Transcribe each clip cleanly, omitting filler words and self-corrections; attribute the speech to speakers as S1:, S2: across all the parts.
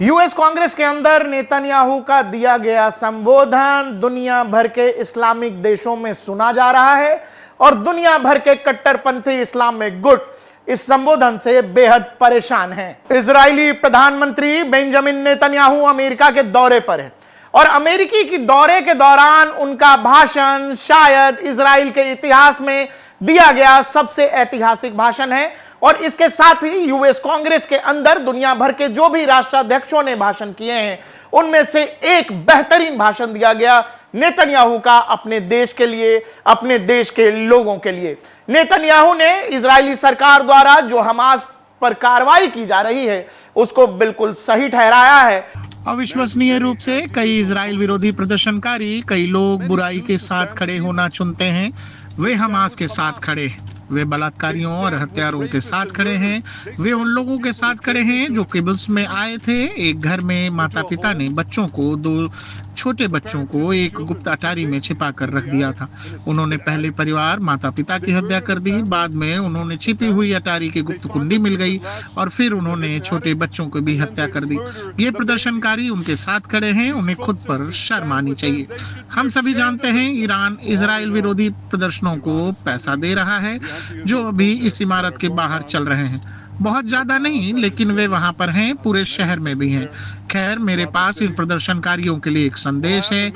S1: US Congress के अंदर Netanyahu का दिया गया संबोधन दुनिया भर के इस्लामिक देशों में सुना जा रहा है और दुनिया भर के कट्टरपंथी इस्लामिक गुट इस संबोधन से बेहद परेशान हैं। इजरायली प्रधानमंत्री बेंजामिन नेतन्याहू अमेरिका के दौरे पर है और अमेरिकी की दौरे के दौरान उनका भाषण शायद इजराइल के इतिहास में दिया गया सबसे ऐतिहासिक भाषण है और इसके साथ ही यूएस कांग्रेस के अंदर दुनिया भर के जो भी राष्ट्राध्यक्षों ने भाषण किए हैं उनमें से एक बेहतरीन भाषण दिया गया नेतन्याहू का अपने देश के लिए, अपने देश के लोगों के लिए। नेतन्याहू ने इजरायली सरकार द्वारा जो हमास पर कार्रवाई की जा रही है उसको बिल्कुल सही ठहराया है। अविश्वसनीय रूप से कई इजराइल विरोधी प्रदर्शनकारी, कई लोग बुराई के साथ खड़े होना चुनते हैं, वे हमास के साथ खड़े हैं, वे बलात्कारियों और हत्यारों के साथ खड़े हैं, वे उन लोगों के साथ खड़े हैं जो किबुत्ज में आए थे। एक घर में माता पिता ने बच्चों को, दो छोटे बच्चों को एक गुप्त अटारी में छिपा कर रख दिया था। उन्होंने पहले परिवार माता पिता की हत्या कर दी, बाद में उन्होंने छिपी हुई अटारी की गुप्त कुंडी मिल गई और फिर उन्होंने छोटे बच्चों को भी हत्या कर दी। ये प्रदर्शनकारी उनके साथ खड़े हैं, उन्हें खुद पर शर्म आनी चाहिए। हम सभी जानते हैं ईरान इजराइल विरोधी प्रदर्शनों को पैसा दे रहा है जो अभी इस इमारत के बाहर चल रहे हैं। बहुत ज्यादा नहीं, लेकिन वे वहां पर हैं, पूरे शहर में भी हैं। खैर, मेरे पास इन प्रदर्शनकारियों के लिए एक संदेश है।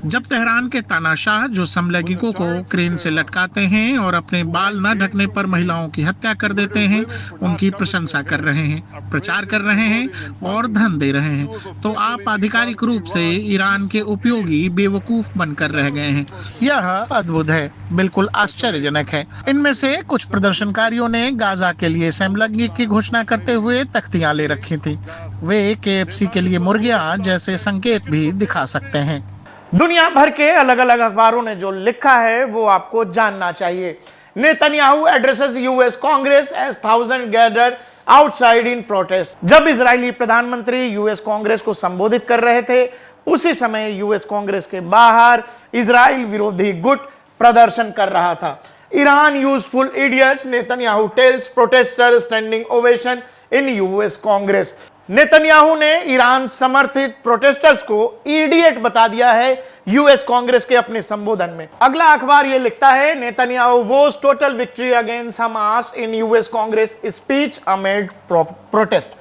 S1: जब तेहरान के तानाशाह जो समलैंगिकों को क्रेन से लटकाते हैं और अपने बाल न ढकने पर महिलाओं की हत्या कर देते हैं, उनकी प्रशंसा कर रहे हैं, प्रचार कर रहे हैं और धन दे रहे हैं, तो आप आधिकारिक रूप से ईरान के उपयोगी बेवकूफ बनकर रह गए हैं। यह अद्भुत है, बिल्कुल आश्चर्यजनक है। इनमें से कुछ प्रदर्शनकारियों ने गाजा के लिए समलैंगिक की घोषणा करते हुए तख्तियां ले रखी थी। वे केएफसी के लिए मुर्गियां जैसे संकेत भी दिखा सकते हैं। दुनिया भर के अलग अलग अखबारों ने जो लिखा है वो आपको जानना चाहिए। Netanyahu addresses US Congress as thousand gather outside in protest. जब इजरायली प्रधानमंत्री यूएस कांग्रेस को संबोधित कर रहे थे उसी समय यूएस कांग्रेस के बाहर इजराइल विरोधी गुट प्रदर्शन कर रहा था। Iran useful idiots, Netanyahu tells protester standing ovation in US Congress. Netanyahu ने ईरान समर्थित प्रोटेस्टर्स को इडियट बता दिया है यूएस कांग्रेस के अपने संबोधन में। अगला अखबार यह लिखता है Netanyahu vows total victory against Hamas in US Congress speech amid protest.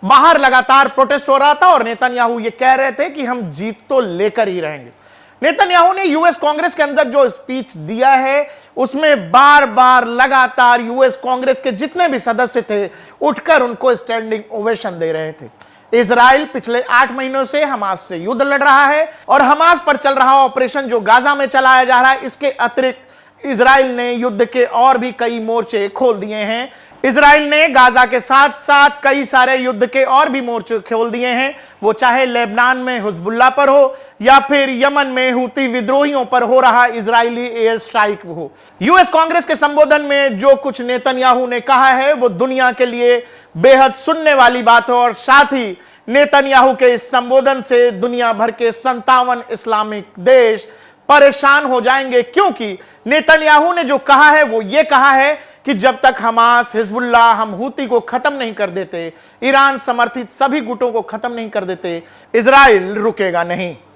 S1: बाहर लगातार प्रोटेस्ट हो रहा था और नेतन्याहू ये कह रहे थे कि हम जीत तो लेकर ही रहेंगे। नेतन्याहू ने यूएस कांग्रेस के अंदर जो स्पीच दिया है उसमें बार बार लगातार यूएस कांग्रेस के जितने भी सदस्य थे उठकर उनको स्टैंडिंग ओवेशन दे रहे थे। इजराइल पिछले 8 महीनों से हमास से युद्ध लड़ रहा है और हमास पर चल रहा ऑपरेशन जो गाजा में चलाया जा रहा है, इसके अतिरिक्त इजराइल ने युद्ध के और भी कई मोर्चे खोल दिए हैं। इजराइल ने गाजा के साथ साथ कई सारे युद्ध के और भी मोर्चे खोल दिए हैं, वो चाहे लेबनान में हिजबुल्लाह पर हो या फिर यमन में हूती विद्रोहियों पर हो रहा इजरायली एयर स्ट्राइक हो। यूएस कांग्रेस के संबोधन में जो कुछ नेतन्याहू ने कहा है वो दुनिया के लिए बेहद सुनने वाली बात है और साथ ही नेतन्याहू के इस संबोधन से दुनिया भर के 57 इस्लामिक देश परेशान हो जाएंगे, क्योंकि नेतन्याहू ने जो कहा है वो ये कहा है कि जब तक हमास, हिजबुल्लाह, हम हूती को खत्म नहीं कर देते, ईरान समर्थित सभी गुटों को खत्म नहीं कर देते, इजराइल रुकेगा नहीं।